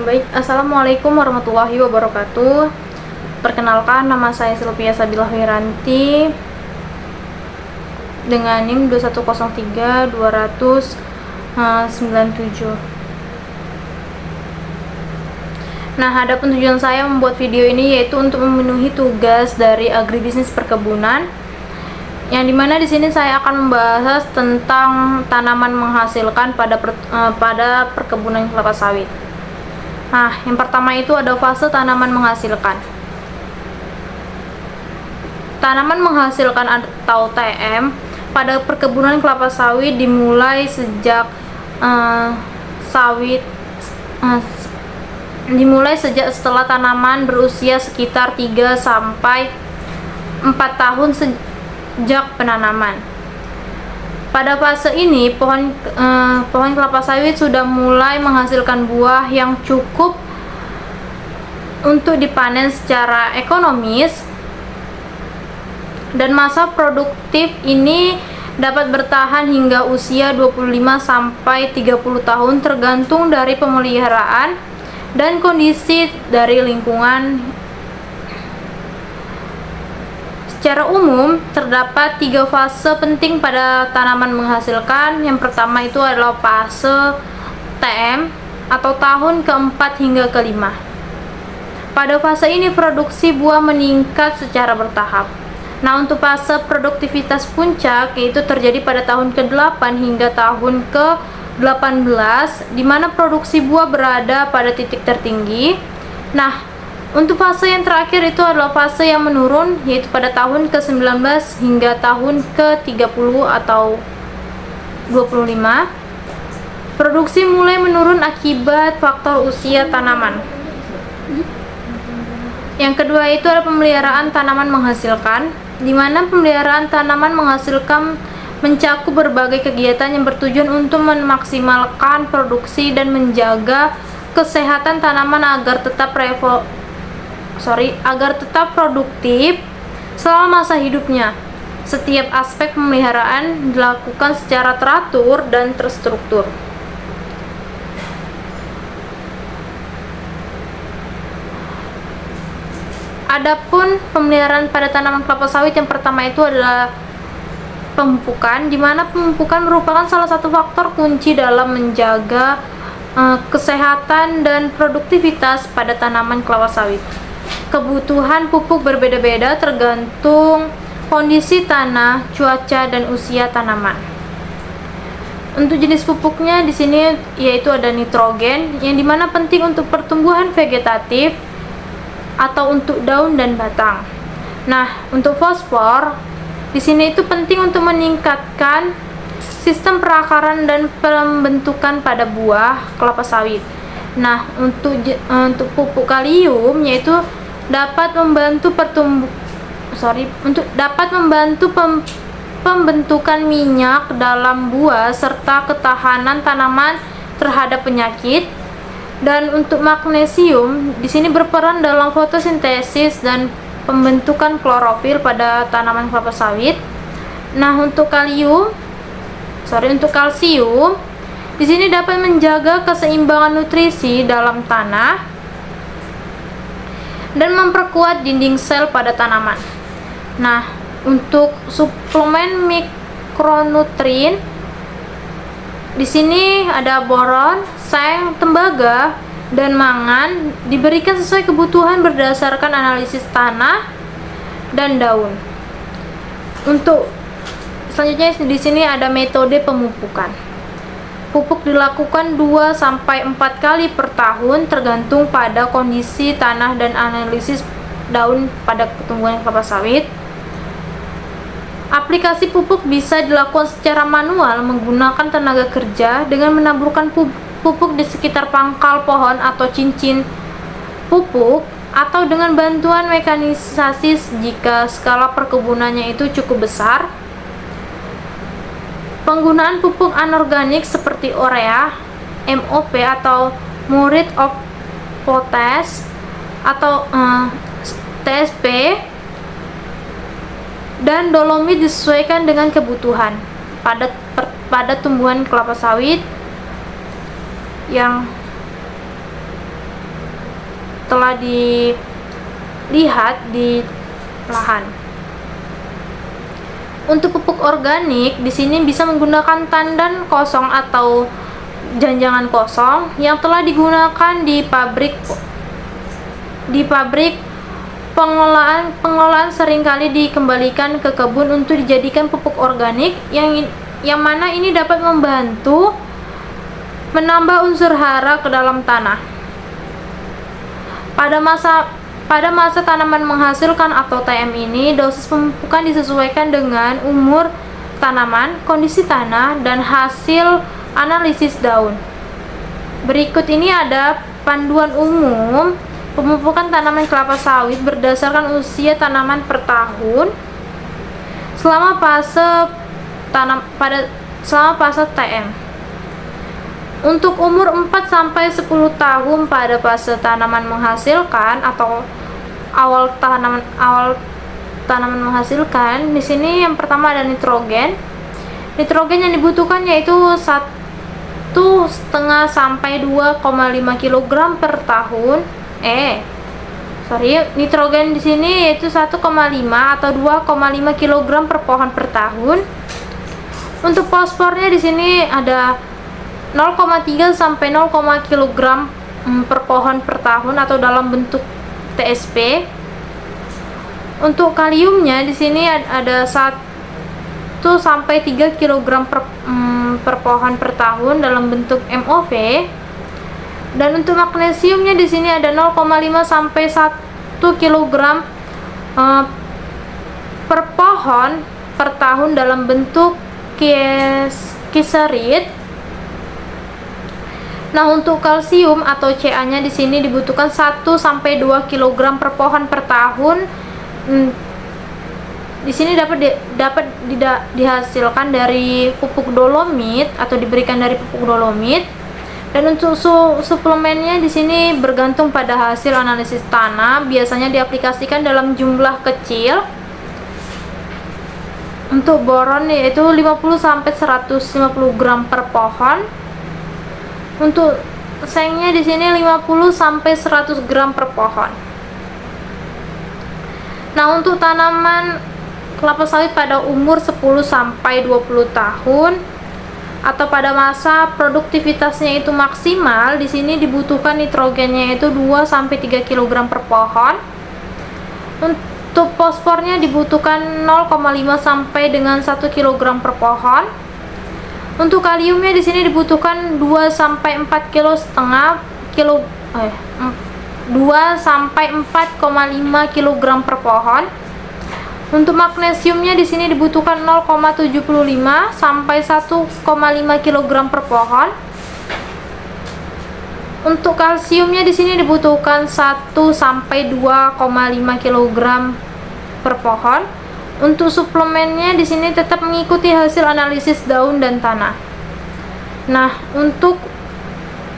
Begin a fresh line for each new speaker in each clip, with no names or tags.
Baik, Assalamualaikum warahmatullahi wabarakatuh. Perkenalkan, nama saya Sylvia Sabila Wiranti dengan NIM 2103297. Nah, adapun tujuan saya membuat video ini yaitu untuk memenuhi tugas dari agribisnis perkebunan, yang dimana di sini saya akan membahas tentang tanaman menghasilkan pada perkebunan kelapa sawit. Nah, yang pertama itu ada fase tanaman menghasilkan. Tanaman menghasilkan atau TM pada perkebunan kelapa sawit dimulai sejak setelah tanaman berusia sekitar 3 sampai 4 tahun sejak penanaman. Pada fase ini pohon kelapa sawit sudah mulai menghasilkan buah yang cukup untuk dipanen secara ekonomis, dan masa produktif ini dapat bertahan hingga usia 25 sampai 30 tahun tergantung dari pemeliharaan dan kondisi dari lingkungan. Secara umum, terdapat 3 fase penting pada tanaman menghasilkan. Yang pertama itu adalah fase TM atau tahun keempat hingga kelima. Pada fase ini produksi buah meningkat secara bertahap. Nah, untuk fase produktivitas puncak yaitu terjadi pada tahun ke-8 hingga tahun ke-18, di mana produksi buah berada pada titik tertinggi. Nah, untuk fase yang terakhir itu adalah fase yang menurun, yaitu pada tahun ke-19 hingga tahun ke-30 atau 25. Produksi mulai menurun akibat faktor usia tanaman. Yang kedua itu adalah pemeliharaan tanaman menghasilkan, di mana pemeliharaan tanaman menghasilkan mencakup berbagai kegiatan yang bertujuan untuk memaksimalkan produksi dan menjaga kesehatan tanaman agar tetap produktif selama masa hidupnya. Setiap aspek pemeliharaan dilakukan secara teratur dan terstruktur. Adapun pemeliharaan pada tanaman kelapa sawit, yang pertama itu adalah pemupukan, di mana pemupukan merupakan salah satu faktor kunci dalam menjaga kesehatan dan produktivitas pada tanaman kelapa sawit. Kebutuhan pupuk berbeda-beda tergantung kondisi tanah, cuaca, dan usia tanaman. Untuk jenis pupuknya di sini yaitu ada nitrogen, yang dimana penting untuk pertumbuhan vegetatif atau untuk daun dan batang. Nah, untuk fosfor di sini itu penting untuk meningkatkan sistem perakaran dan pembentukan pada buah kelapa sawit. Nah, untuk pupuk kalium yaitu dapat membantu pembentukan minyak dalam buah serta ketahanan tanaman terhadap penyakit. Dan untuk magnesium di sini berperan dalam fotosintesis dan pembentukan klorofil pada tanaman kelapa sawit. Nah, untuk kalsium di sini dapat menjaga keseimbangan nutrisi dalam tanah dan memperkuat dinding sel pada tanaman. Nah, untuk suplemen mikronutrien di sini ada boron, seng, tembaga, dan mangan diberikan sesuai kebutuhan berdasarkan analisis tanah dan daun. Untuk selanjutnya di sini ada metode pemupukan. Pupuk dilakukan 2 sampai 4 kali per tahun tergantung pada kondisi tanah dan analisis daun pada pertumbuhan kelapa sawit. Aplikasi pupuk bisa dilakukan secara manual menggunakan tenaga kerja dengan menaburkan pupuk di sekitar pangkal pohon atau cincin pupuk, atau dengan bantuan mekanisasi jika skala perkebunannya itu cukup besar. Penggunaan pupuk anorganik seperti urea, MOP atau Muriate of Potash atau TSP dan dolomit disesuaikan dengan kebutuhan pada tumbuhan kelapa sawit yang telah dilihat di lahan. Untuk pupuk organik di sini bisa menggunakan tandan kosong atau janjangan kosong yang telah digunakan di pabrik pengelolaan seringkali dikembalikan ke kebun untuk dijadikan pupuk organik yang mana ini dapat membantu menambah unsur hara ke dalam tanah. Pada masa tanaman menghasilkan atau TM ini, dosis pemupukan disesuaikan dengan umur tanaman, kondisi tanah, dan hasil analisis daun. Berikut ini ada panduan umum pemupukan tanaman kelapa sawit berdasarkan usia tanaman per tahun selama fase TM. Untuk umur 4-10 tahun pada fase tanaman menghasilkan atau awal tanaman menghasilkan, di sini yang pertama ada nitrogen. Nitrogen yang dibutuhkan yaitu 1,5 sampai 2,5 kg per tahun. Nitrogen di sini yaitu 1,5 atau 2,5 kg per pohon per tahun. Untuk fosfornya di sini ada 0,3 sampai 0, kg per pohon per tahun atau dalam bentuk TSP. Untuk kaliumnya di sini ada 1 sampai 3 kg per pohon per tahun dalam bentuk MOV. Dan untuk magnesiumnya di sini ada 0,5 sampai 1 kg per pohon per tahun dalam bentuk kiserit. Nah, untuk kalsium atau Ca-nya di sini dibutuhkan 1 sampai 2 kg per pohon per tahun. Di sini dapat dihasilkan dari pupuk dolomit atau diberikan dari pupuk dolomit. Dan untuk suplemennya di sini bergantung pada hasil analisis tanah, biasanya diaplikasikan dalam jumlah kecil. Untuk boron yaitu 50 sampai 150 gram per pohon. Untuk sengnya di sini 50 sampai 100 gram per pohon. Nah, untuk tanaman kelapa sawit pada umur 10 sampai 20 tahun atau pada masa produktivitasnya itu maksimal, di sini dibutuhkan nitrogennya itu 2 sampai 3 kg per pohon. Untuk fosfornya dibutuhkan 0,5 sampai dengan 1 kg per pohon. Untuk kaliumnya di sini dibutuhkan 2 sampai 4,5 kg 2 sampai 4,5 kg per pohon. Untuk magnesiumnya di sini dibutuhkan 0,75 sampai 1,5 kg per pohon. Untuk kalsiumnya di sini dibutuhkan 1 sampai 2,5 kg per pohon. Untuk suplemennya di sini tetap mengikuti hasil analisis daun dan tanah. Nah, untuk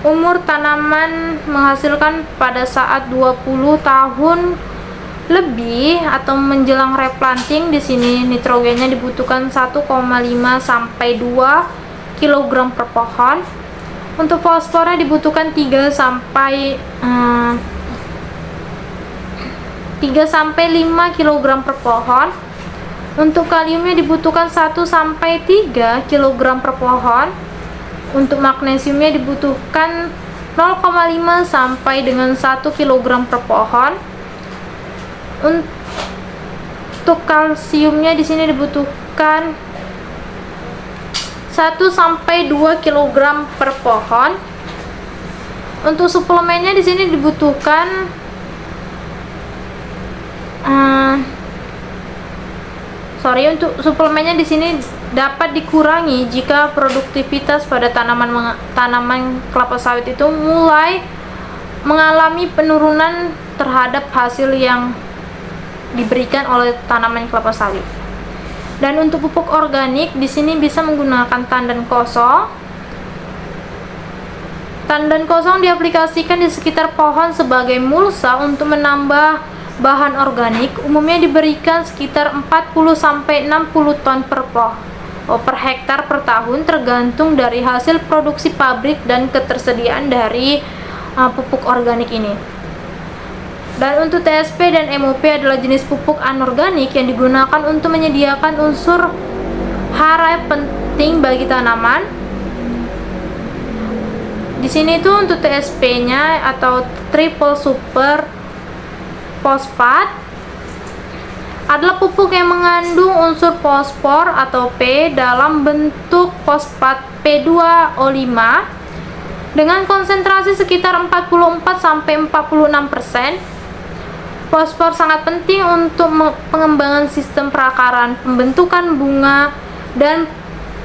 umur tanaman menghasilkan pada saat 20 tahun lebih atau menjelang replanting, di sini nitrogennya dibutuhkan 1,5 sampai 2 kg per pohon. Untuk fosfornya dibutuhkan 3 sampai 5 kg per pohon. Untuk kaliumnya dibutuhkan 1 sampai 3 kg per pohon. Untuk magnesiumnya dibutuhkan 0,5 sampai dengan 1 kg per pohon. Untuk kalsiumnya di sini dibutuhkan 1 sampai 2 kg per pohon. Untuk suplemennya di sini dibutuhkan untuk suplemennya di sini dapat dikurangi jika produktivitas pada tanaman kelapa sawit itu mulai mengalami penurunan terhadap hasil yang diberikan oleh tanaman kelapa sawit. Dan untuk pupuk organik di sini bisa menggunakan tandan kosong. Tandan kosong diaplikasikan di sekitar pohon sebagai mulsa untuk menambah bahan organik. Umumnya diberikan sekitar 40 sampai 60 ton per hektar per tahun, tergantung dari hasil produksi pabrik dan ketersediaan dari pupuk organik ini. Dan untuk TSP dan MOP adalah jenis pupuk anorganik yang digunakan untuk menyediakan unsur hara penting bagi tanaman. Di sini tuh untuk TSP-nya atau triple super fosfat adalah pupuk yang mengandung unsur fosfor atau P dalam bentuk fosfat P2O5 dengan konsentrasi sekitar 44-46%. Fosfor sangat penting untuk pengembangan sistem perakaran, pembentukan bunga, dan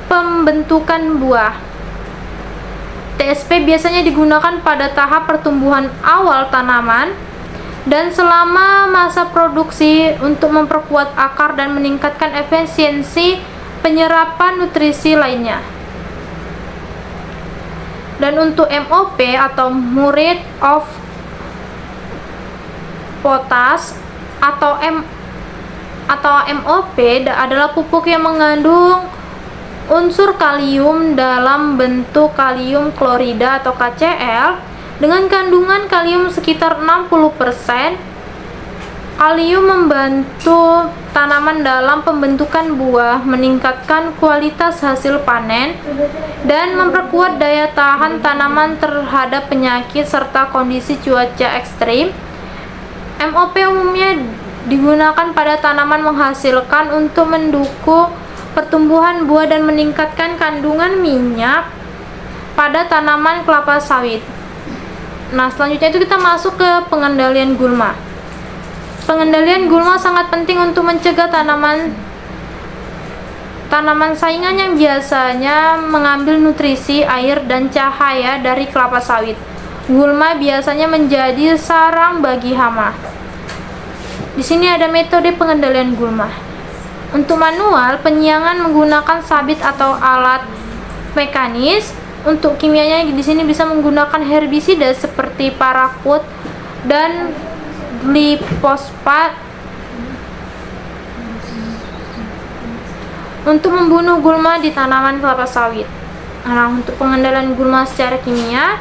pembentukan buah. TSP biasanya digunakan pada tahap pertumbuhan awal tanaman dan selama masa produksi untuk memperkuat akar dan meningkatkan efisiensi penyerapan nutrisi lainnya. Dan untuk MOP atau Muriate of Potash atau MOP adalah pupuk yang mengandung unsur kalium dalam bentuk kalium klorida atau KCl dengan kandungan kalium sekitar 60%. Kalium membantu tanaman dalam pembentukan buah, meningkatkan kualitas hasil panen, dan memperkuat daya tahan tanaman terhadap penyakit serta kondisi cuaca ekstrim. MOP umumnya digunakan pada tanaman menghasilkan untuk mendukung pertumbuhan buah dan meningkatkan kandungan minyak pada tanaman kelapa sawit. Nah, selanjutnya itu kita masuk ke pengendalian gulma. Pengendalian gulma sangat penting untuk mencegah tanaman saingan yang biasanya mengambil nutrisi, air, dan cahaya dari kelapa sawit. Gulma biasanya menjadi sarang bagi hama. Di sini ada metode pengendalian gulma. Untuk manual, penyiangan menggunakan sabit atau alat mekanis. Untuk kimianya di sini bisa menggunakan herbisida seperti parakut dan glifosat untuk membunuh gulma di tanaman kelapa sawit. Nah, untuk pengendalian gulma secara kimia,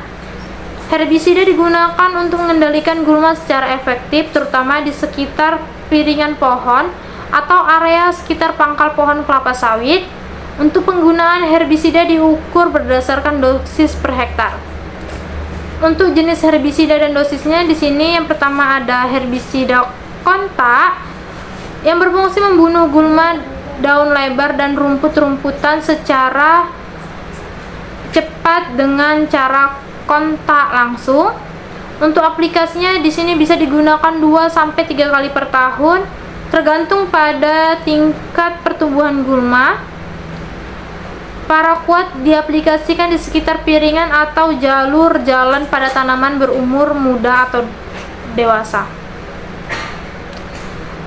herbisida digunakan untuk mengendalikan gulma secara efektif, terutama di sekitar piringan pohon atau area sekitar pangkal pohon kelapa sawit. Untuk penggunaan herbisida diukur berdasarkan dosis per hektar. Untuk jenis herbisida dan dosisnya di sini yang pertama ada herbisida kontak yang berfungsi membunuh gulma, daun lebar, dan rumput-rumputan secara cepat dengan cara kontak langsung. Untuk aplikasinya di sini bisa digunakan 2-3 kali per tahun tergantung pada tingkat pertumbuhan gulma. Paraquat diaplikasikan di sekitar piringan atau jalur jalan pada tanaman berumur muda atau dewasa.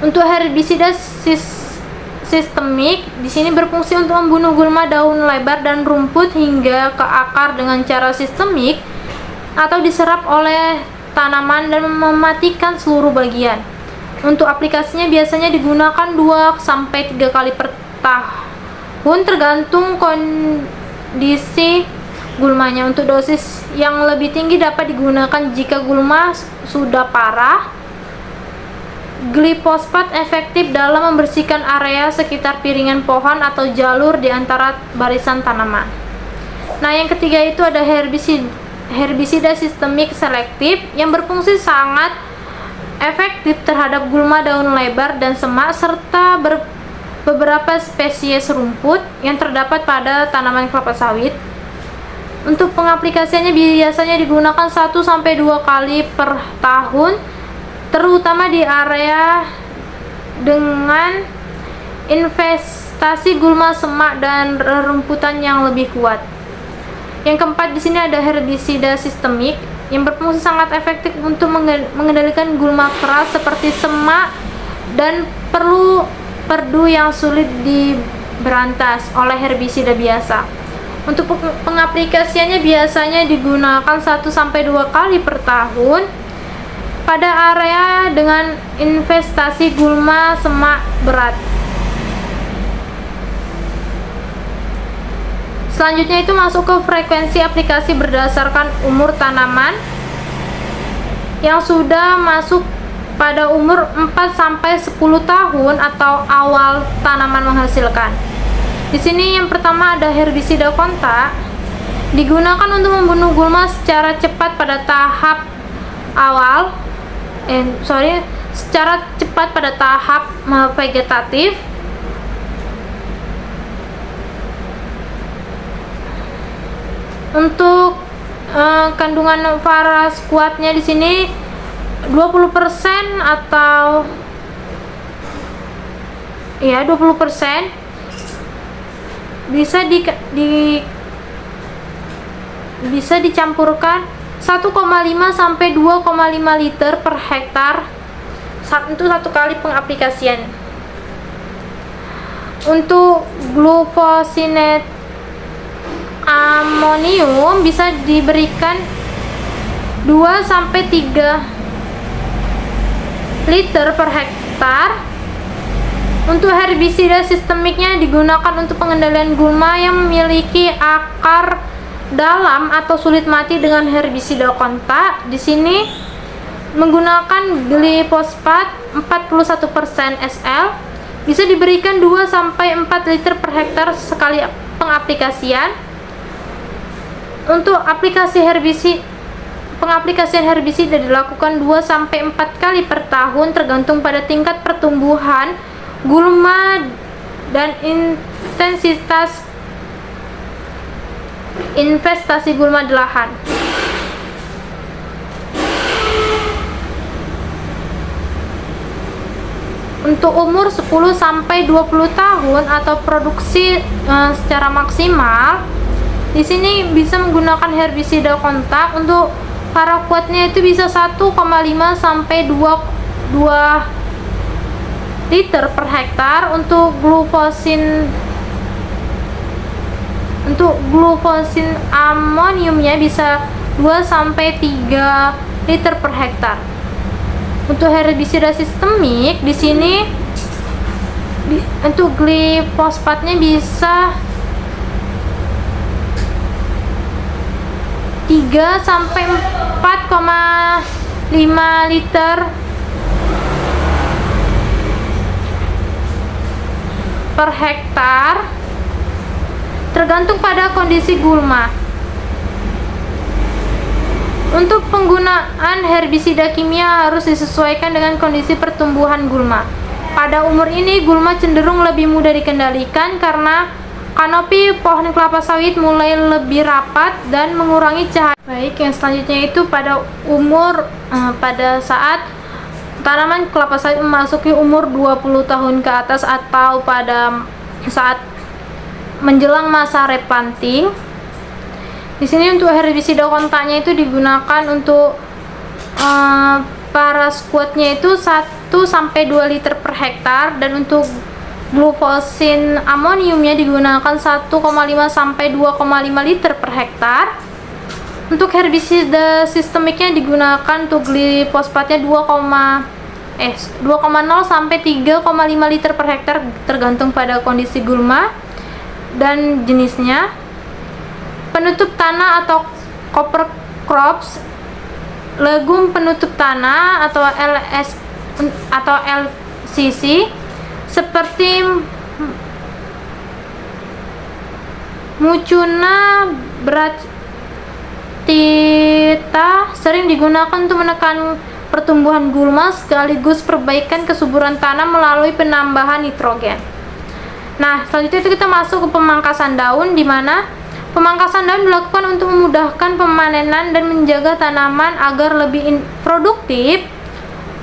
Untuk herbisida sistemik di sini berfungsi untuk membunuh gulma, daun lebar, dan rumput hingga ke akar dengan cara sistemik atau diserap oleh tanaman dan mematikan seluruh bagian. Untuk aplikasinya biasanya digunakan 2-3 kali per tahun tergantung kondisi gulmanya. Untuk dosis yang lebih tinggi dapat digunakan jika gulma sudah parah. Glifosat efektif dalam membersihkan area sekitar piringan pohon atau jalur di antara barisan tanaman. Nah, yang ketiga itu ada herbisida sistemik selektif yang berfungsi sangat efektif terhadap gulma, daun lebar, dan semak serta beberapa spesies rumput yang terdapat pada tanaman kelapa sawit. Untuk pengaplikasiannya biasanya digunakan 1-2 kali per tahun, terutama di area dengan investasi gulma, semak, dan rerumputan yang lebih kuat. Yang keempat di sini ada herbisida sistemik yang berfungsi sangat efektif untuk mengendalikan gulma keras seperti semak dan perdu yang sulit diberantas oleh herbisida biasa. Untuk pengaplikasiannya biasanya digunakan 1-2 kali per tahun pada area dengan investasi gulma semak berat. Selanjutnya itu masuk ke frekuensi aplikasi berdasarkan umur tanaman. Yang sudah masuk pada umur 4-10 tahun atau awal tanaman menghasilkan. Di sini yang pertama ada herbisida kontak, digunakan untuk membunuh gulma secara cepat pada tahap awal, secara cepat pada tahap vegetatif. Untuk kandungan parasquatnya di sini 20% atau 20% bisa dicampurkan 1,5 sampai 2,5 liter per hektar untuk satu kali pengaplikasian. Untuk glufosinate amonium bisa diberikan 2 sampai 3 liter per hektar. Untuk herbisida sistemiknya digunakan untuk pengendalian gulma yang memiliki akar dalam atau sulit mati dengan herbisida kontak. Di sini menggunakan glifosat 41% SL, bisa diberikan 2 sampai 4 liter per hektar sekali pengaplikasian. Untuk pengaplikasian herbisida dilakukan 2 sampai 4 kali per tahun tergantung pada tingkat pertumbuhan gulma dan intensitas investasi gulma di lahan. Untuk umur 10 sampai 20 tahun atau produksi secara maksimal, di sini bisa menggunakan herbisida kontak. Untuk paraquatnya itu bisa 1,5 sampai 2 liter per hektar. Untuk glufosin amoniumnya bisa 2 sampai 3 liter per hektar. Untuk herbisida sistemik di sini untuk glifosatnya bisa 3 sampai 4,5 liter per hektar tergantung pada kondisi gulma. Untuk penggunaan herbisida kimia harus disesuaikan dengan kondisi pertumbuhan gulma. Pada umur ini gulma cenderung lebih mudah dikendalikan karena kanopi pohon kelapa sawit mulai lebih rapat dan mengurangi cahaya. Baik, yang selanjutnya itu pada saat tanaman kelapa sawit memasuki umur 20 tahun ke atas atau pada saat menjelang masa replanting. Di sini untuk herbisida kontaknya itu digunakan untuk parasquatnya itu 1 sampai 2 liter per hektar, dan untuk glufosin amoniumnya digunakan 1,5 sampai 2,5 liter per hektar. Untuk herbisida sistemiknya digunakan untuk glifosatnya 2,0 sampai 3,5 liter per hektar tergantung pada kondisi gulma dan jenisnya. Penutup tanah atau cover crops, legum penutup tanah atau LCC seperti Mucuna bractita sering digunakan untuk menekan pertumbuhan gulma sekaligus perbaikan kesuburan tanah melalui penambahan nitrogen. Nah, selanjutnya itu kita masuk ke pemangkasan daun, di mana pemangkasan daun dilakukan untuk memudahkan pemanenan dan menjaga tanaman agar lebih produktif.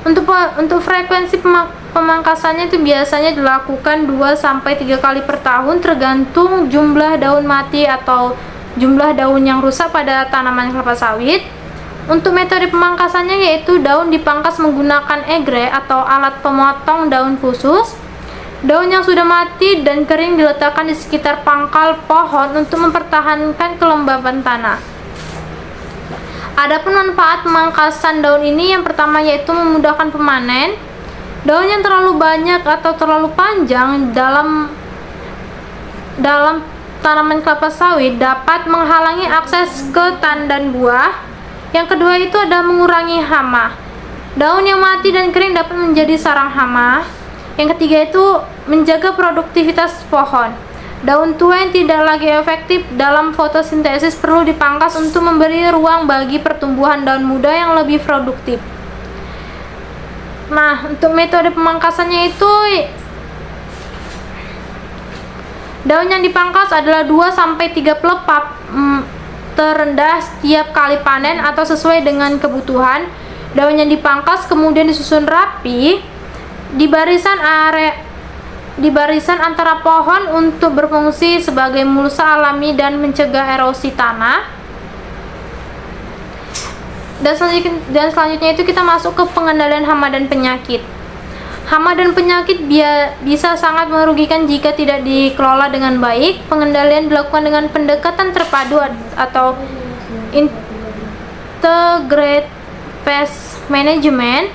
Untuk frekuensi pemangkasannya itu biasanya dilakukan 2 sampai 3 kali per tahun tergantung jumlah daun mati atau jumlah daun yang rusak pada tanaman kelapa sawit. Untuk metode pemangkasannya yaitu daun dipangkas menggunakan egre atau alat pemotong daun khusus. Daun yang sudah mati dan kering diletakkan di sekitar pangkal pohon untuk mempertahankan kelembaban tanah. Adapun manfaat pemangkasan daun ini, yang pertama yaitu memudahkan pemanen. Daun yang terlalu banyak atau terlalu panjang dalam tanaman kelapa sawit dapat menghalangi akses ke tandan buah. Yang kedua itu adalah mengurangi hama. Daun yang mati dan kering dapat menjadi sarang hama. Yang ketiga itu menjaga produktivitas pohon. Daun tua yang tidak lagi efektif dalam fotosintesis perlu dipangkas untuk memberi ruang bagi pertumbuhan daun muda yang lebih produktif. Nah, untuk metode pemangkasannya itu daun yang dipangkas adalah 2-3 pelepah terendah setiap kali panen atau sesuai dengan kebutuhan. Daun yang dipangkas kemudian disusun rapi di barisan antara pohon untuk berfungsi sebagai mulsa alami dan mencegah erosi tanah. Dan selanjutnya itu kita masuk ke pengendalian hama dan penyakit. Hama dan penyakit bisa sangat merugikan jika tidak dikelola dengan baik. Pengendalian dilakukan dengan pendekatan terpadu atau integrated pest management.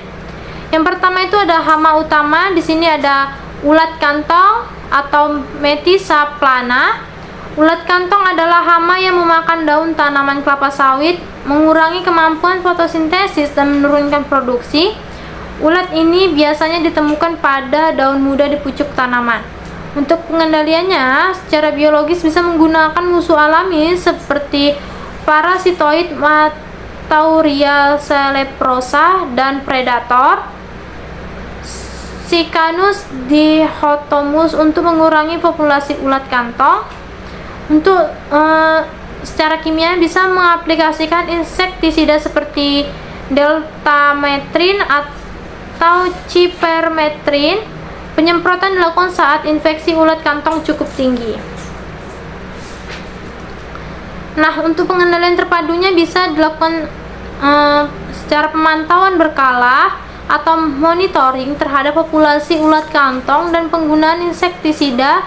Yang pertama itu ada hama utama. Di sini ada ulat kantong atau Metysa plana. Ulat kantong adalah hama yang memakan daun tanaman kelapa sawit, mengurangi kemampuan fotosintesis dan menurunkan produksi. Ulat ini biasanya ditemukan pada daun muda di pucuk tanaman. Untuk pengendaliannya secara biologis bisa menggunakan musuh alami seperti parasitoid Matauria celeprosa dan predator Sicanus dichotomus untuk mengurangi populasi ulat kantong. Untuk secara kimia bisa mengaplikasikan insektisida seperti deltametrin atau cipermetrin. Penyemprotan dilakukan saat infeksi ulat kantong cukup tinggi. Nah, untuk pengendalian terpadunya bisa dilakukan secara pemantauan berkala atau monitoring terhadap populasi ulat kantong, dan penggunaan insektisida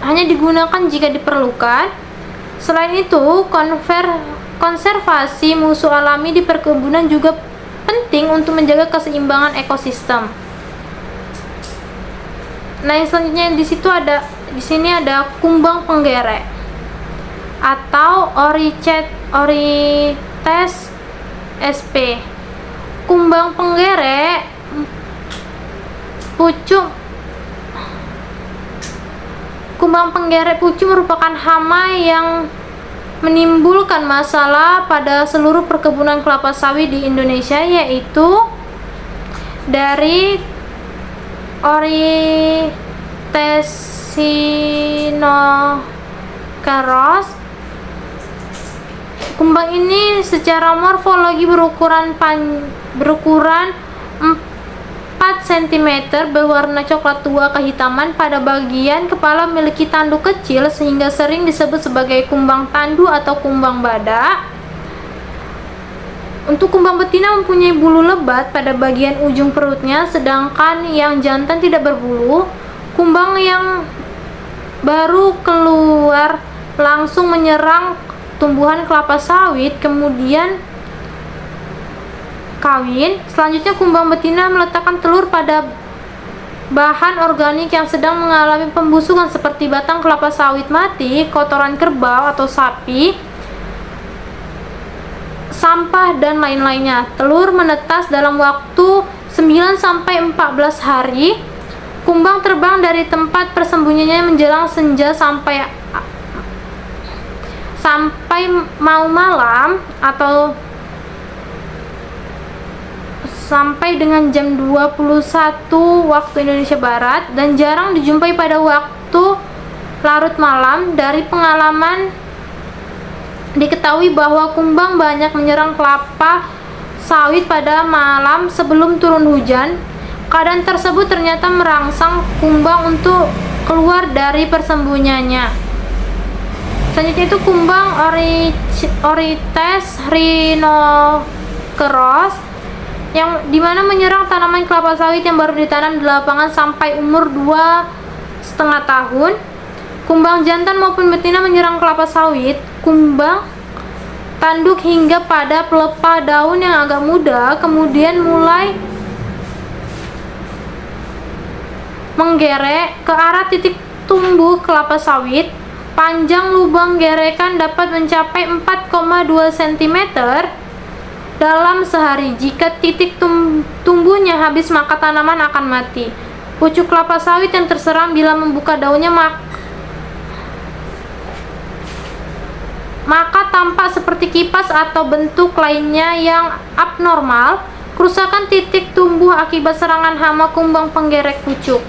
hanya digunakan jika diperlukan. Selain itu, konservasi musuh alami di perkebunan juga penting untuk menjaga keseimbangan ekosistem. Nah, yang selanjutnya di sini ada kumbang penggere atau Oryctes sp. Kumbang penggere pucuk merupakan hama yang menimbulkan masalah pada seluruh perkebunan kelapa sawit di Indonesia, yaitu dari Oryctesinokeros. Kumbang ini secara morfologi berukuran 4 cm, berwarna coklat tua kehitaman. Pada bagian kepala memiliki tanduk kecil sehingga sering disebut sebagai kumbang tandu atau kumbang badak. Untuk kumbang betina mempunyai bulu lebat pada bagian ujung perutnya, sedangkan yang jantan tidak berbulu. Kumbang yang baru keluar langsung menyerang tumbuhan kelapa sawit, kemudian kawin. Selanjutnya kumbang betina meletakkan telur pada bahan organik yang sedang mengalami pembusukan seperti batang kelapa sawit mati, kotoran kerbau atau sapi, sampah, dan lain-lainnya. Telur menetas dalam waktu 9-14 hari. Kumbang terbang dari tempat persembunyiannya menjelang senja sampai mau malam atau sampai dengan jam 21 waktu Indonesia Barat, dan jarang dijumpai pada waktu larut malam. Dari pengalaman diketahui bahwa kumbang banyak menyerang kelapa sawit pada malam sebelum turun hujan. Keadaan tersebut ternyata merangsang kumbang untuk keluar dari persembunyiannya. Selanjutnya itu kumbang Oryctes rhinoceros, yang dimana menyerang tanaman kelapa sawit yang baru ditanam di lapangan sampai umur 2,5 tahun. Kumbang jantan maupun betina menyerang kelapa sawit, kumbang tanduk hingga pada pelepah daun yang agak muda, kemudian mulai menggerek ke arah titik tumbuh kelapa sawit. Panjang lubang gerekan dapat mencapai 4,2 cm dalam sehari. Jika titik tumbuhnya habis, maka tanaman akan mati. Pucuk kelapa sawit yang terserang bila membuka daunnya maka tampak seperti kipas atau bentuk lainnya yang abnormal. Kerusakan titik tumbuh akibat serangan hama kumbang penggerek pucuk.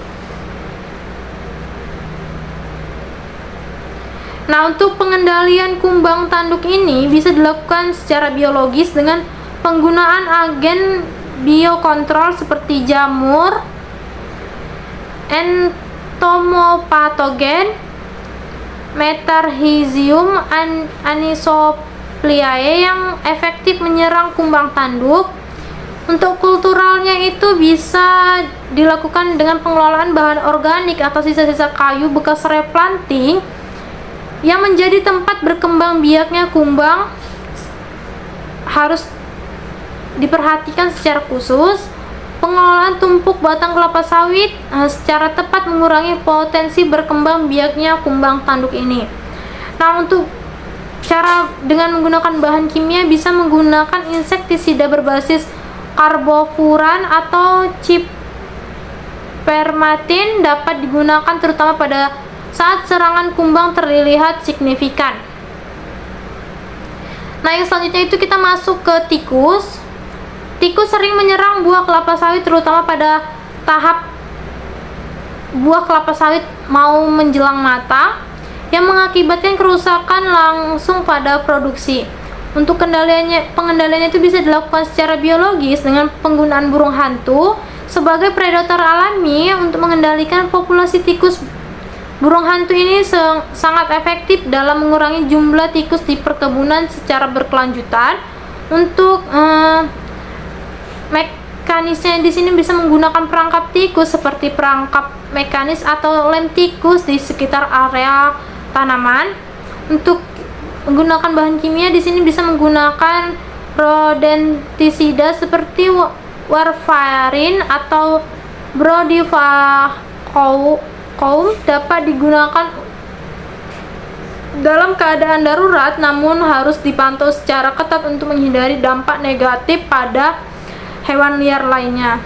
Nah, untuk pengendalian kumbang tanduk ini bisa dilakukan secara biologis dengan penggunaan agen biokontrol seperti jamur, entomopatogen, Metarhizium anisopliae yang efektif menyerang kumbang tanduk. Untuk kulturalnya itu bisa dilakukan dengan pengelolaan bahan organik atau sisa-sisa kayu bekas replanting yang menjadi tempat berkembang biaknya kumbang. Harus diperhatikan secara khusus. Pengelolaan tumpuk batang kelapa sawit secara tepat mengurangi potensi berkembang biaknya kumbang tanduk ini. Nah, untuk cara dengan menggunakan bahan kimia bisa menggunakan insektisida berbasis karbofuran atau cipermatin dapat digunakan terutama pada saat serangan kumbang terlihat signifikan. Nah, yang selanjutnya itu kita masuk ke tikus. Tikus sering menyerang buah kelapa sawit terutama pada tahap buah kelapa sawit mau menjelang matang yang mengakibatkan kerusakan langsung pada produksi. Untuk pengendaliannya itu bisa dilakukan secara biologis dengan penggunaan burung hantu sebagai predator alami untuk mengendalikan populasi tikus. Burung hantu ini sangat efektif dalam mengurangi jumlah tikus di perkebunan secara berkelanjutan. Untuk mekanisnya di sini bisa menggunakan perangkap tikus seperti perangkap mekanis atau lem tikus di sekitar area tanaman. Untuk menggunakan bahan kimia di sini bisa menggunakan rodentisida seperti warfarin atau brodifacoum dapat digunakan dalam keadaan darurat, namun harus dipantau secara ketat untuk menghindari dampak negatif pada hewan liar lainnya.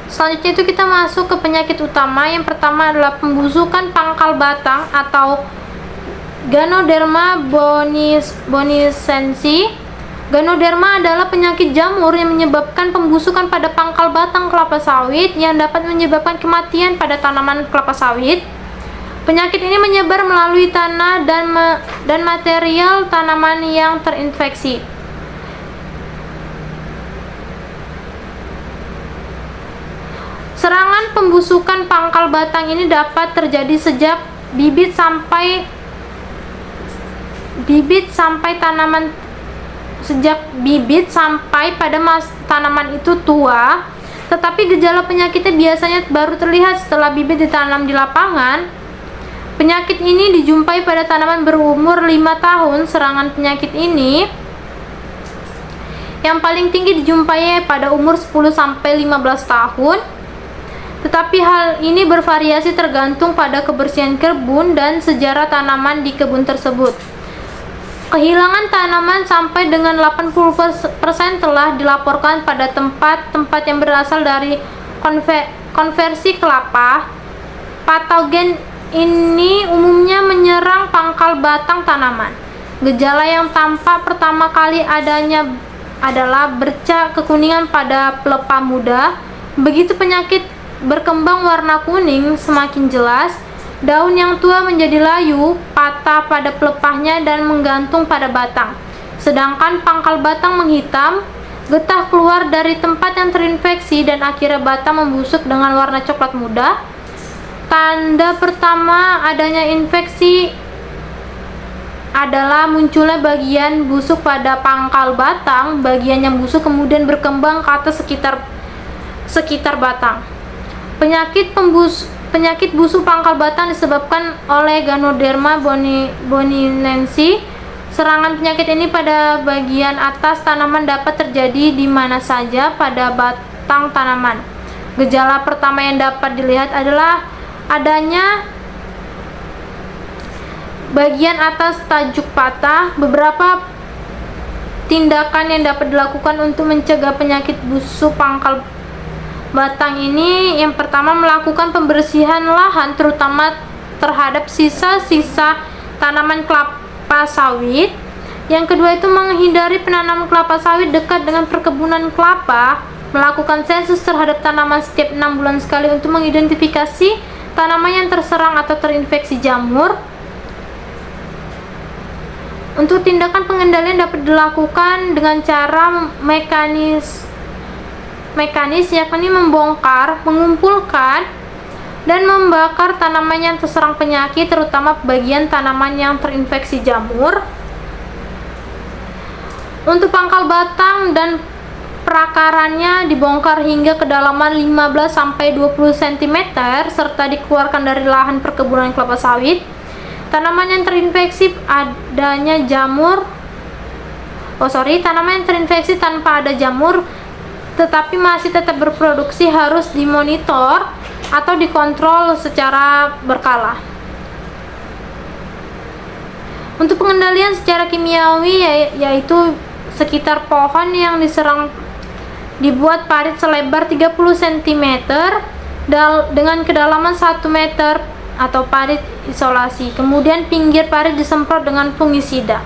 Selanjutnya itu kita masuk ke penyakit utama. Yang pertama adalah pembusukan pangkal batang atau Ganoderma bonisensi. Ganoderma adalah penyakit jamur yang menyebabkan pembusukan pada pangkal batang kelapa sawit yang dapat menyebabkan kematian pada tanaman kelapa sawit. Penyakit ini menyebar melalui tanah dan material tanaman yang terinfeksi. Serangan pembusukan pangkal batang ini dapat terjadi sejak bibit sampai pada tanaman itu tua, tetapi gejala penyakitnya biasanya baru terlihat setelah bibit ditanam di lapangan. Penyakit ini dijumpai pada tanaman berumur 5 tahun. Serangan penyakit ini yang paling tinggi dijumpai pada umur 10-15 tahun, tetapi hal ini bervariasi tergantung pada kebersihan kebun dan sejarah tanaman di kebun tersebut. Kehilangan tanaman sampai dengan 80% telah dilaporkan pada tempat-tempat yang berasal dari konversi kelapa. Patogen ini umumnya menyerang pangkal batang tanaman. Gejala yang tampak pertama kali adanya adalah bercak kekuningan pada pelepah muda. Begitu penyakit berkembang, warna kuning semakin jelas. Daun yang tua menjadi layu, patah pada pelepahnya dan menggantung pada batang. Sedangkan pangkal batang menghitam, getah keluar dari tempat yang terinfeksi dan akhirnya batang membusuk dengan warna coklat muda. Tanda pertama adanya infeksi adalah munculnya bagian busuk pada pangkal batang. Bagian yang busuk kemudian berkembang ke atas sekitar batang. Penyakit busuk pangkal batang disebabkan oleh Ganoderma boninensi. Serangan penyakit ini pada bagian atas tanaman dapat terjadi di mana saja pada batang tanaman. Gejala pertama yang dapat dilihat adalah adanya bagian atas tajuk patah. Beberapa tindakan yang dapat dilakukan untuk mencegah penyakit busuk pangkal batang ini, yang pertama melakukan pembersihan lahan terutama terhadap sisa-sisa tanaman kelapa sawit. Yang kedua itu menghindari penanaman kelapa sawit dekat dengan perkebunan kelapa, melakukan sensus terhadap tanaman setiap 6 bulan sekali untuk mengidentifikasi tanaman yang terserang atau terinfeksi jamur. Untuk tindakan pengendalian dapat dilakukan dengan cara mekanis yakni membongkar, mengumpulkan, dan membakar tanaman yang terserang penyakit, terutama bagian tanaman yang terinfeksi jamur. Untuk pangkal batang dan perakarannya dibongkar hingga kedalaman 15-20 cm serta dikeluarkan dari lahan perkebunan kelapa sawit. Tanaman yang terinfeksi tanpa ada jamur tetapi masih tetap berproduksi harus dimonitor atau dikontrol secara berkala. Untuk pengendalian secara kimiawi yaitu sekitar pohon yang diserang dibuat parit selebar 30 cm dengan kedalaman 1 meter atau parit isolasi. Kemudian pinggir parit disemprot dengan fungisida.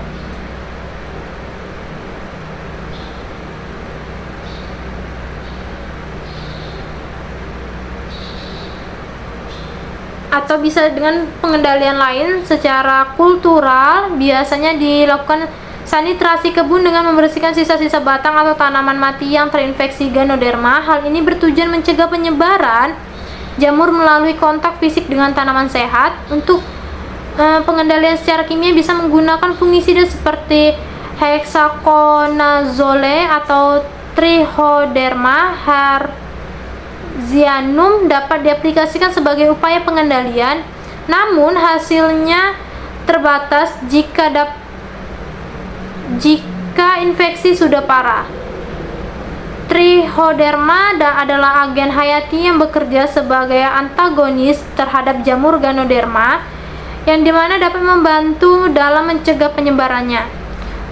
Atau bisa dengan pengendalian lain secara kultural, biasanya dilakukan sanitasi kebun dengan membersihkan sisa-sisa batang atau tanaman mati yang terinfeksi Ganoderma. Hal ini bertujuan mencegah penyebaran jamur melalui kontak fisik dengan tanaman sehat. Untuk pengendalian secara kimia bisa menggunakan fungisida seperti hexaconazole atau Trichoderma herzianum dapat diaplikasikan sebagai upaya pengendalian, namun hasilnya terbatas jika infeksi sudah parah. Trichoderma adalah agen hayati yang bekerja sebagai antagonis terhadap jamur Ganoderma, yang dimana dapat membantu dalam mencegah penyebarannya.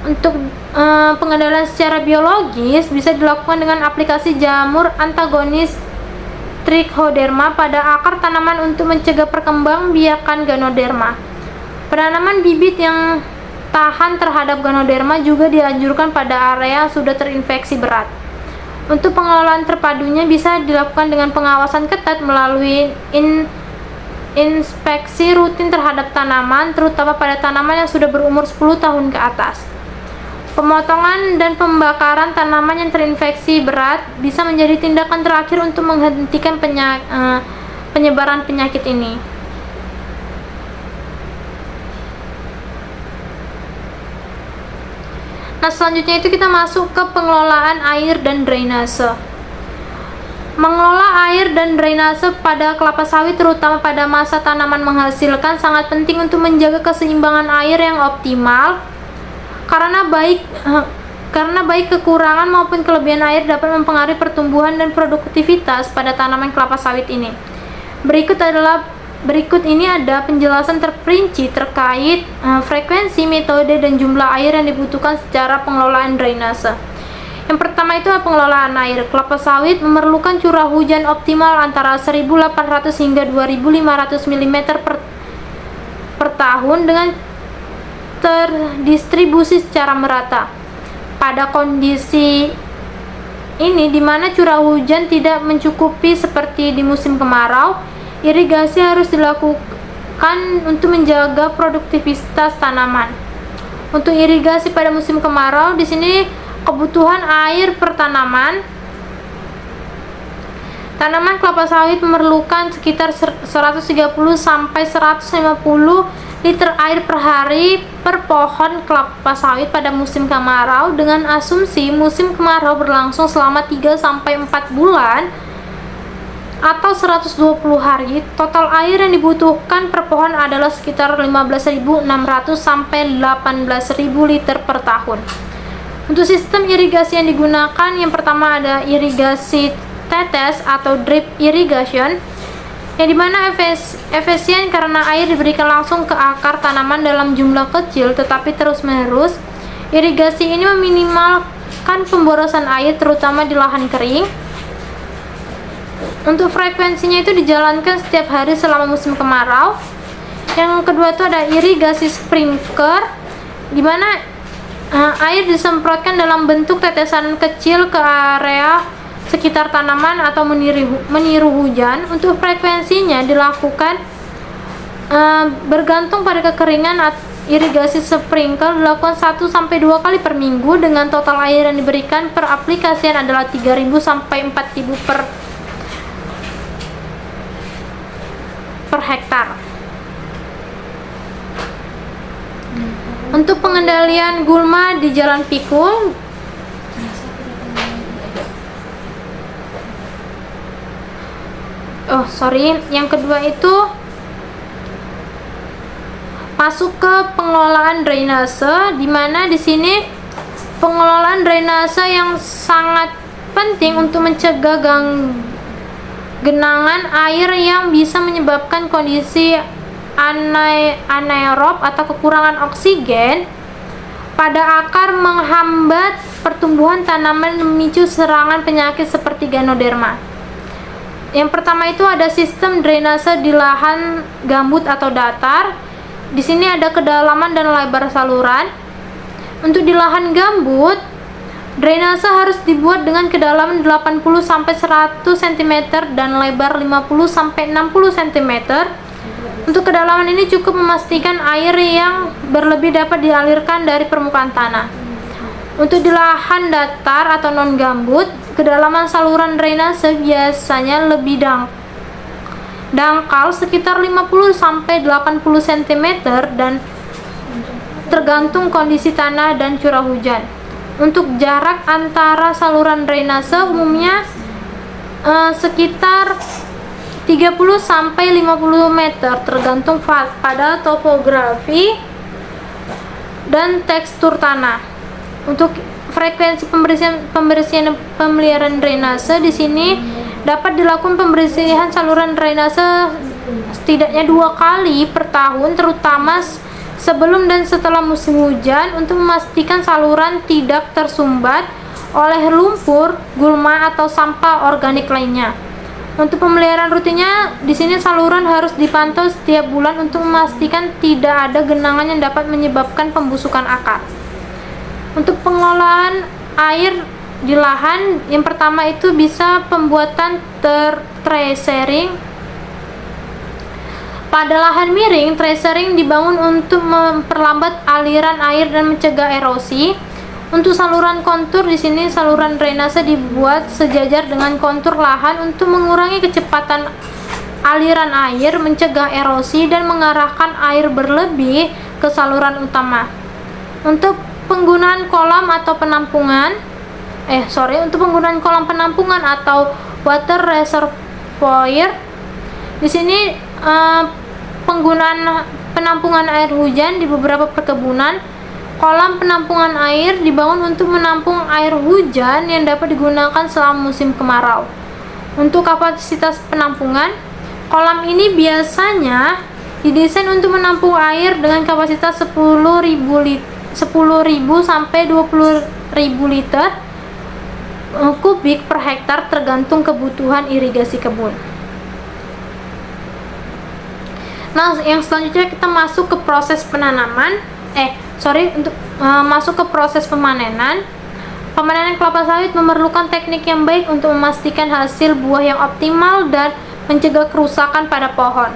Untuk pengendalian secara biologis bisa dilakukan dengan aplikasi jamur antagonis Trichoderma pada akar tanaman untuk mencegah perkembangbiakan Ganoderma. Penanaman bibit yang tahan terhadap Ganoderma juga dianjurkan pada area yang sudah terinfeksi berat. Untuk pengelolaan terpadunya bisa dilakukan dengan pengawasan ketat melalui inspeksi rutin terhadap tanaman, terutama pada tanaman yang sudah berumur 10 tahun ke atas. Pemotongan dan pembakaran tanaman yang terinfeksi berat bisa menjadi tindakan terakhir untuk menghentikan penyebaran penyakit ini. Nah, selanjutnya itu kita masuk ke pengelolaan air dan drainase. Mengelola air dan drainase pada kelapa sawit terutama pada masa tanaman menghasilkan sangat penting untuk menjaga keseimbangan air yang optimal, karena baik kekurangan maupun kelebihan air dapat mempengaruhi pertumbuhan dan produktivitas pada tanaman kelapa sawit ini. Berikut ini ada penjelasan terperinci terkait frekuensi, metode, dan jumlah air yang dibutuhkan secara pengelolaan drainase. Yang pertama itu adalah pengelolaan air. Kelapa sawit memerlukan curah hujan optimal antara 1.800 hingga 2.500 mm per tahun dengan terdistribusi secara merata. Pada kondisi ini di mana curah hujan tidak mencukupi seperti di musim kemarau, irigasi harus dilakukan untuk menjaga produktivitas tanaman. Untuk irigasi pada musim kemarau, di sini kebutuhan air per tanaman kelapa sawit memerlukan sekitar 130 sampai 150 liter air per hari per pohon kelapa sawit pada musim kemarau, dengan asumsi musim kemarau berlangsung selama 3 sampai 4 bulan. atau 120 hari. Total air yang dibutuhkan per pohon adalah sekitar 15.600 sampai 18.000 liter per tahun. Untuk sistem irigasi yang digunakan, yang pertama ada irigasi tetes atau drip irrigation, yang dimana efisien karena air diberikan langsung ke akar tanaman dalam jumlah kecil tetapi terus-menerus. Irigasi ini meminimalkan pemborosan air terutama di lahan kering. Untuk frekuensinya itu dijalankan setiap hari selama musim kemarau. Yang kedua itu ada irigasi sprinkler, di mana air disemprotkan dalam bentuk tetesan kecil ke area sekitar tanaman atau meniru hujan. Untuk frekuensinya dilakukan bergantung pada kekeringan. Irigasi sprinkler dilakukan 1-2 kali per minggu dengan total air yang diberikan per aplikasian adalah 3.000 sampai 4.000 per hektar. Untuk pengendalian gulma di jalan pikul, yang kedua itu masuk ke pengelolaan drainase, di mana di sini pengelolaan drainase yang sangat penting untuk mencegah genangan air yang bisa menyebabkan kondisi anaerob atau kekurangan oksigen pada akar, menghambat pertumbuhan tanaman, memicu serangan penyakit seperti ganoderma. Yang pertama itu ada sistem drainase di lahan gambut atau datar. Di sini ada kedalaman dan lebar saluran. Untuk di lahan gambut, drainase harus dibuat dengan kedalaman 80 sampai 100 cm dan lebar 50 sampai 60 cm. Untuk kedalaman ini cukup memastikan air yang berlebih dapat dialirkan dari permukaan tanah. Untuk di lahan datar atau non gambut, kedalaman saluran drainase biasanya lebih dangkal sekitar 50 sampai 80 cm dan tergantung kondisi tanah dan curah hujan. Untuk jarak antara saluran drainase umumnya sekitar 30 sampai 50 meter tergantung pada topografi dan tekstur tanah. Untuk frekuensi pemeliharaan drainase, di sini dapat dilakukan pembersihan saluran drainase setidaknya 2 kali per tahun, terutama sebelum dan setelah musim hujan, untuk memastikan saluran tidak tersumbat oleh lumpur, gulma atau sampah organik lainnya. Untuk pemeliharaan rutinnya, di sini saluran harus dipantau setiap bulan untuk memastikan tidak ada genangan yang dapat menyebabkan pembusukan akar. Untuk pengelolaan air di lahan, yang pertama itu bisa pembuatan tracering. Pada lahan miring, tracering dibangun untuk memperlambat aliran air dan mencegah erosi. Untuk saluran kontur, di sini saluran drainase dibuat sejajar dengan kontur lahan untuk mengurangi kecepatan aliran air, mencegah erosi dan mengarahkan air berlebih ke saluran utama. Untuk penggunaan kolam atau penampungan, atau water reservoir, di sini penggunaan penampungan air hujan di beberapa perkebunan. Kolam penampungan air dibangun untuk menampung air hujan yang dapat digunakan selama musim kemarau. Untuk kapasitas penampungan, kolam ini biasanya didesain untuk menampung air dengan kapasitas 10.000 sampai 20.000 liter kubik per hektar tergantung kebutuhan irigasi kebun. Nah, yang selanjutnya kita masuk ke proses penanaman. Masuk ke proses pemanenan. Pemanenan kelapa sawit memerlukan teknik yang baik untuk memastikan hasil buah yang optimal dan mencegah kerusakan pada pohon.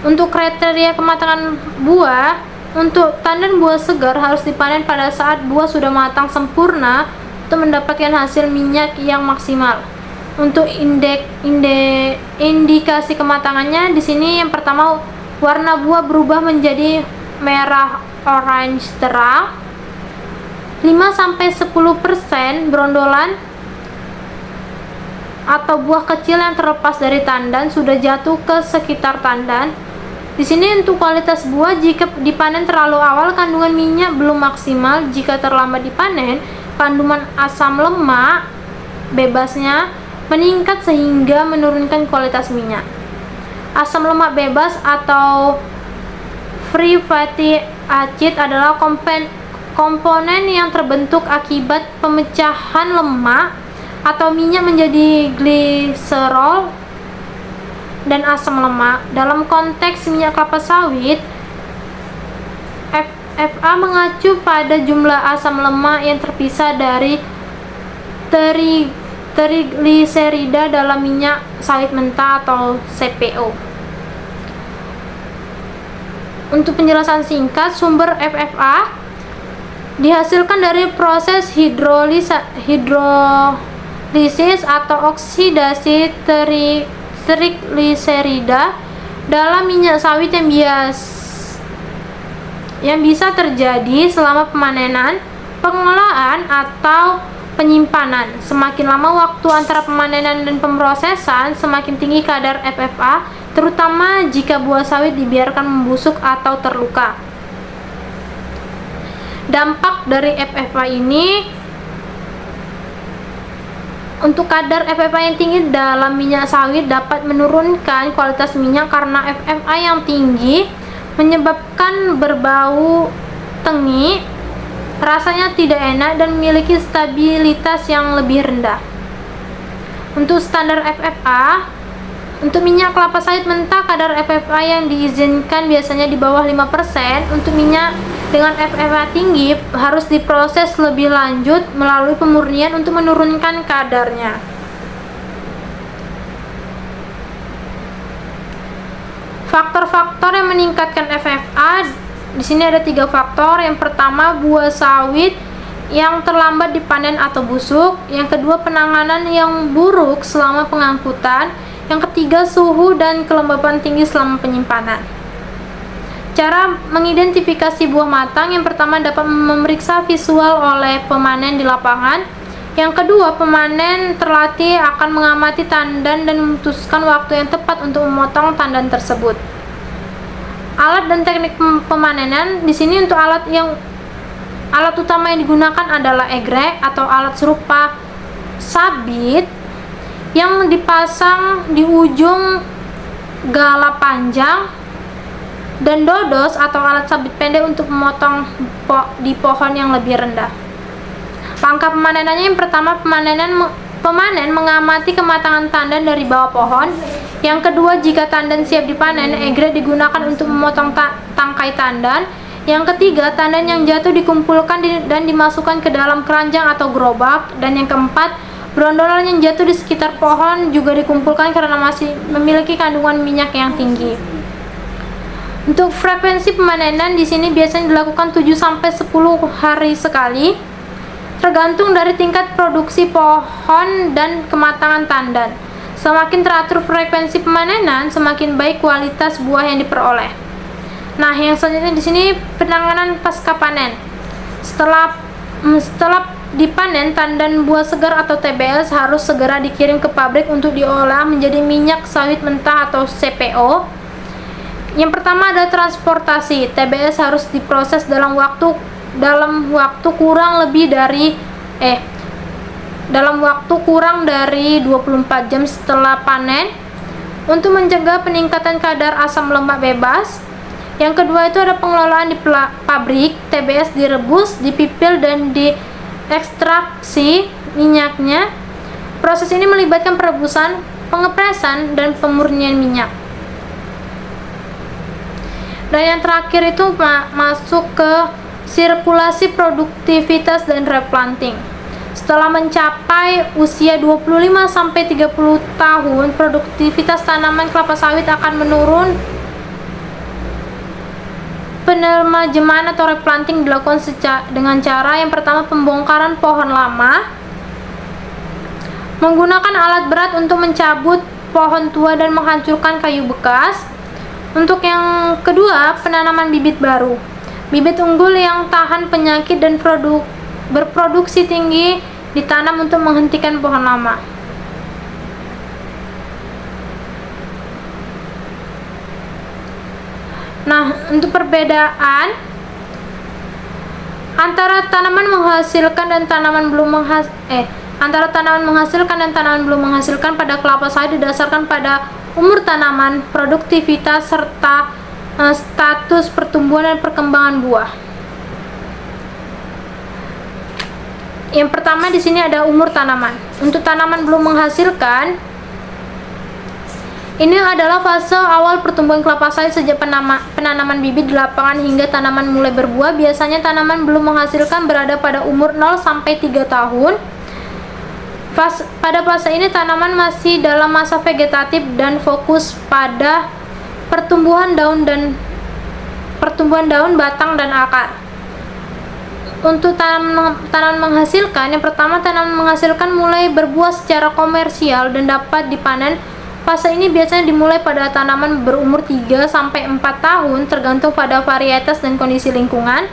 Untuk kriteria kematangan buah, untuk tandan buah segar harus dipanen pada saat buah sudah matang sempurna untuk mendapatkan hasil minyak yang maksimal. Untuk indikasi kematangannya, di sini yang pertama, warna buah berubah menjadi merah orange terang, 5-10% brondolan, atau buah kecil yang terlepas dari tandan sudah jatuh ke sekitar tandan. Di sini untuk kualitas buah, jika dipanen terlalu awal kandungan minyak belum maksimal. Jika terlambat dipanen, kandungan asam lemak bebasnya meningkat sehingga menurunkan kualitas minyak. Asam lemak bebas atau free fatty acid adalah komponen yang terbentuk akibat pemecahan lemak atau minyak menjadi gliserol dan asam lemak. Dalam konteks minyak kelapa sawit, FA mengacu pada jumlah asam lemak yang terpisah dari trigliserida dalam minyak sawit mentah atau CPO. Untuk penjelasan singkat, sumber FFA dihasilkan dari proses hidrolisis atau oksidasi trigliserida dalam minyak sawit yang bisa terjadi selama pemanenan, pengolahan, atau penyimpanan. Semakin lama waktu antara pemanenan dan pemrosesan, semakin tinggi kadar FFA, terutama jika buah sawit dibiarkan membusuk atau terluka. Dampak dari FFA ini, untuk kadar FFA yang tinggi dalam minyak sawit dapat menurunkan kualitas minyak karena FFA yang tinggi menyebabkan berbau tengi, rasanya tidak enak, dan memiliki stabilitas yang lebih rendah. Untuk standar FFA, untuk minyak kelapa sawit mentah, kadar FFA yang diizinkan biasanya di bawah 5%. Untuk minyak dengan FFA tinggi harus diproses lebih lanjut melalui pemurnian untuk menurunkan kadarnya. Faktor-faktor yang meningkatkan FFA, di sini ada 3 faktor. Yang pertama, buah sawit yang terlambat dipanen atau busuk. Yang kedua, penanganan yang buruk selama pengangkutan. Yang ketiga, suhu dan kelembapan tinggi selama penyimpanan. Cara mengidentifikasi buah matang, yang pertama dapat memeriksa visual oleh pemanen di lapangan. Yang kedua, pemanen terlatih akan mengamati tandan dan memutuskan waktu yang tepat untuk memotong tandan tersebut. Alat dan teknik pemanenan, di sini untuk alat utama yang digunakan adalah egrek atau alat serupa sabit yang dipasang di ujung gala panjang, dan dodos atau alat sabit pendek untuk memotong di pohon yang lebih rendah. Langkah pemanenannya, yang pertama, pemanen mengamati kematangan tandan dari bawah pohon. Yang kedua, jika tandan siap dipanen, egrek digunakan untuk memotong tangkai tandan. Yang ketiga, tandan yang jatuh dikumpulkan dan dimasukkan ke dalam keranjang atau gerobak. Dan yang keempat, brondolan yang jatuh di sekitar pohon juga dikumpulkan karena masih memiliki kandungan minyak yang tinggi. Untuk frekuensi pemanenan, di sini biasanya dilakukan 7-10 hari sekali, tergantung dari tingkat produksi pohon dan kematangan tandan. Semakin teratur frekuensi pemanenan, semakin baik kualitas buah yang diperoleh. Nah, yang selanjutnya di sini penanganan pasca panen. Setelah dipanen, tandan buah segar atau TBS harus segera dikirim ke pabrik untuk diolah menjadi minyak sawit mentah atau CPO. Yang pertama ada transportasi. TBS harus diproses dalam waktu kurang dari 24 jam setelah panen untuk mencegah peningkatan kadar asam lemak bebas. Yang kedua itu ada pengelolaan di pabrik. TBS direbus, dipipil, dan diekstraksi minyaknya. Proses ini melibatkan perebusan, pengepresan, dan pemurnian minyak. Dan yang terakhir itu masuk ke sirkulasi produktivitas dan replanting. Setelah mencapai usia 25-30 tahun, produktivitas tanaman kelapa sawit akan menurun. Penermajeman atau replanting dilakukan dengan cara yang pertama, pembongkaran pohon lama menggunakan alat berat untuk mencabut pohon tua dan menghancurkan kayu bekas. Untuk yang kedua, penanaman bibit baru. Bibit unggul yang tahan penyakit dan berproduksi tinggi ditanam untuk menghentikan pohon lama. Nah, untuk perbedaan antara tanaman menghasilkan dan tanaman belum menghasilkan pada kelapa sawit didasarkan pada umur tanaman, produktivitas, serta status pertumbuhan dan perkembangan buah. Yang pertama di sini ada umur tanaman. Untuk tanaman belum menghasilkan, ini adalah fase awal pertumbuhan kelapa sawit sejak penanaman bibit di lapangan hingga tanaman mulai berbuah. Biasanya tanaman belum menghasilkan berada pada umur 0 sampai 3 tahun. Pada fase ini tanaman masih dalam masa vegetatif dan fokus pada pertumbuhan daun, batang, dan akar. Untuk tanaman menghasilkan, yang pertama tanaman menghasilkan mulai berbuah secara komersial dan dapat dipanen. Fase ini biasanya dimulai pada tanaman berumur 3 sampai 4 tahun tergantung pada varietas dan kondisi lingkungan.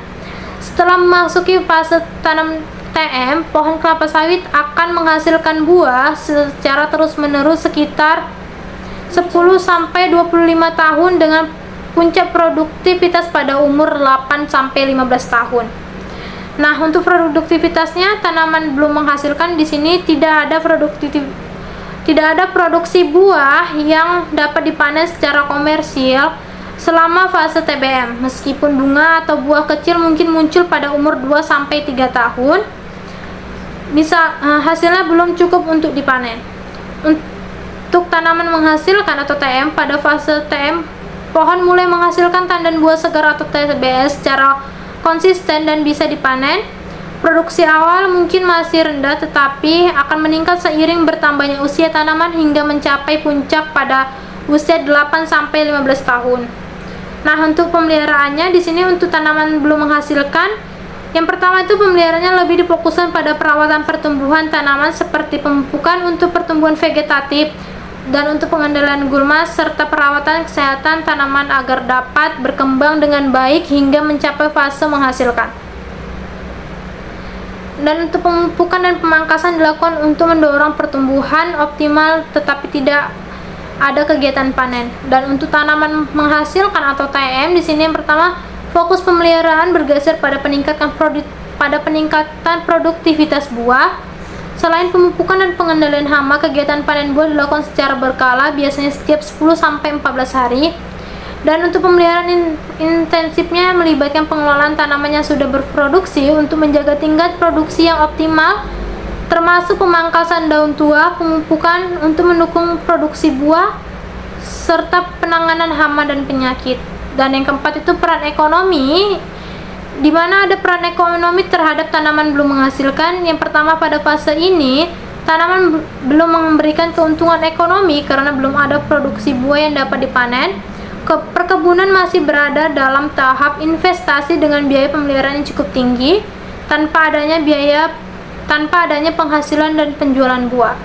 Setelah memasuki fase tanam TM, pohon kelapa sawit akan menghasilkan buah secara terus-menerus sekitar 10 sampai 25 tahun dengan puncak produktivitas pada umur 8 sampai 15 tahun. Nah, untuk produktivitasnya, tanaman belum menghasilkan di sini tidak ada produksi buah yang dapat dipanen secara komersial selama fase TBM. Meskipun bunga atau buah kecil mungkin muncul pada umur 2 sampai 3 tahun, hasilnya belum cukup untuk dipanen. Untuk tanaman menghasilkan atau TM, pada fase TM, pohon mulai menghasilkan tandan buah segar atau TBS secara konsisten dan bisa dipanen. Produksi awal mungkin masih rendah tetapi akan meningkat seiring bertambahnya usia tanaman hingga mencapai puncak pada usia 8 sampai 15 tahun. Nah, untuk pemeliharaannya di sini untuk tanaman belum menghasilkan, yang pertama itu pemeliharaannya lebih difokuskan pada perawatan pertumbuhan tanaman seperti pemupukan untuk pertumbuhan vegetatif dan untuk pengendalian gulma serta perawatan kesehatan tanaman agar dapat berkembang dengan baik hingga mencapai fase menghasilkan. Dan untuk pemupukan dan pemangkasan dilakukan untuk mendorong pertumbuhan optimal tetapi tidak ada kegiatan panen. Dan untuk tanaman menghasilkan atau TM di sini yang pertama fokus pemeliharaan bergeser pada peningkatan produktivitas buah. Selain pemupukan dan pengendalian hama, kegiatan panen buah dilakukan secara berkala, biasanya setiap 10 sampai 14 hari. Dan untuk pemeliharaan intensifnya melibatkan pengelolaan tanaman yang sudah berproduksi untuk menjaga tingkat produksi yang optimal, termasuk pemangkasan daun tua, pemupukan untuk mendukung produksi buah, serta penanganan hama dan penyakit. Dan yang keempat itu peran ekonomi, di mana ada peran ekonomi terhadap tanaman belum menghasilkan. Yang pertama, pada fase ini tanaman belum memberikan keuntungan ekonomi karena belum ada produksi buah yang dapat dipanen. Perkebunan masih berada dalam tahap investasi dengan biaya pemeliharaan yang cukup tinggi tanpa adanya penghasilan dan penjualan buah.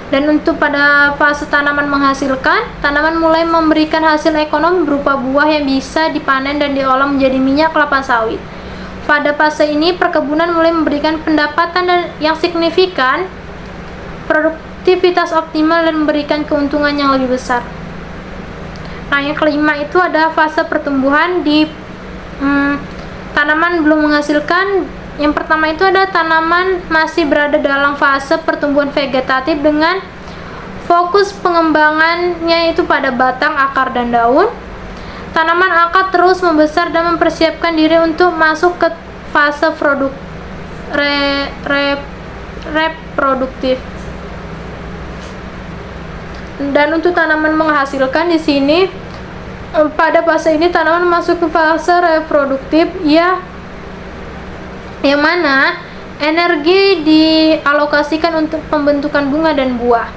Dan untuk pada fase tanaman menghasilkan, tanaman mulai memberikan hasil ekonomi berupa buah yang bisa dipanen dan diolah menjadi minyak kelapa sawit. Pada fase ini, perkebunan mulai memberikan pendapatan yang signifikan, produktivitas optimal, dan memberikan keuntungan yang lebih besar. Nah, yang kelima itu ada fase pertumbuhan di tanaman belum menghasilkan. Yang pertama itu ada tanaman masih berada dalam fase pertumbuhan vegetatif dengan fokus pengembangannya itu pada batang, akar, dan daun. Tanaman akan terus membesar dan mempersiapkan diri untuk masuk ke fase reproduktif. Dan untuk tanaman menghasilkan di sini, pada fase ini tanaman masuk ke fase reproduktif yang mana energi dialokasikan untuk pembentukan bunga dan buah.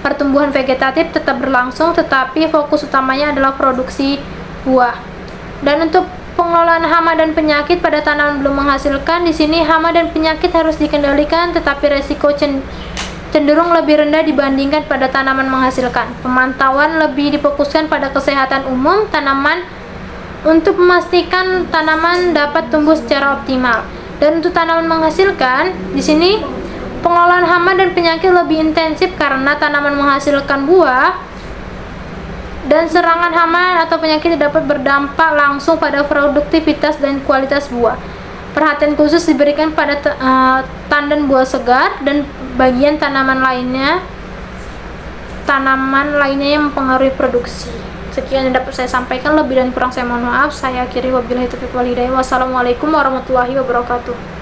Pertumbuhan vegetatif tetap berlangsung tetapi fokus utamanya adalah produksi buah. Dan untuk pengelolaan hama dan penyakit pada tanaman belum menghasilkan, di sini hama dan penyakit harus dikendalikan tetapi resiko cenderung lebih rendah dibandingkan pada tanaman menghasilkan. Pemantauan lebih difokuskan pada kesehatan umum tanaman untuk memastikan tanaman dapat tumbuh secara optimal. Dan untuk tanaman menghasilkan, di sini pengelolaan hama dan penyakit lebih intensif karena tanaman menghasilkan buah Dan serangan hama atau penyakit dapat berdampak langsung pada produktivitas dan kualitas buah. Perhatian khusus diberikan pada tandan buah segar dan bagian tanaman lainnya yang mempengaruhi produksi. Sekian yang dapat saya sampaikan, lebih dan kurang saya mohon maaf. Saya akhiri, wabillahi taufiq wal hidayah. Wassalamualaikum warahmatullahi wabarakatuh.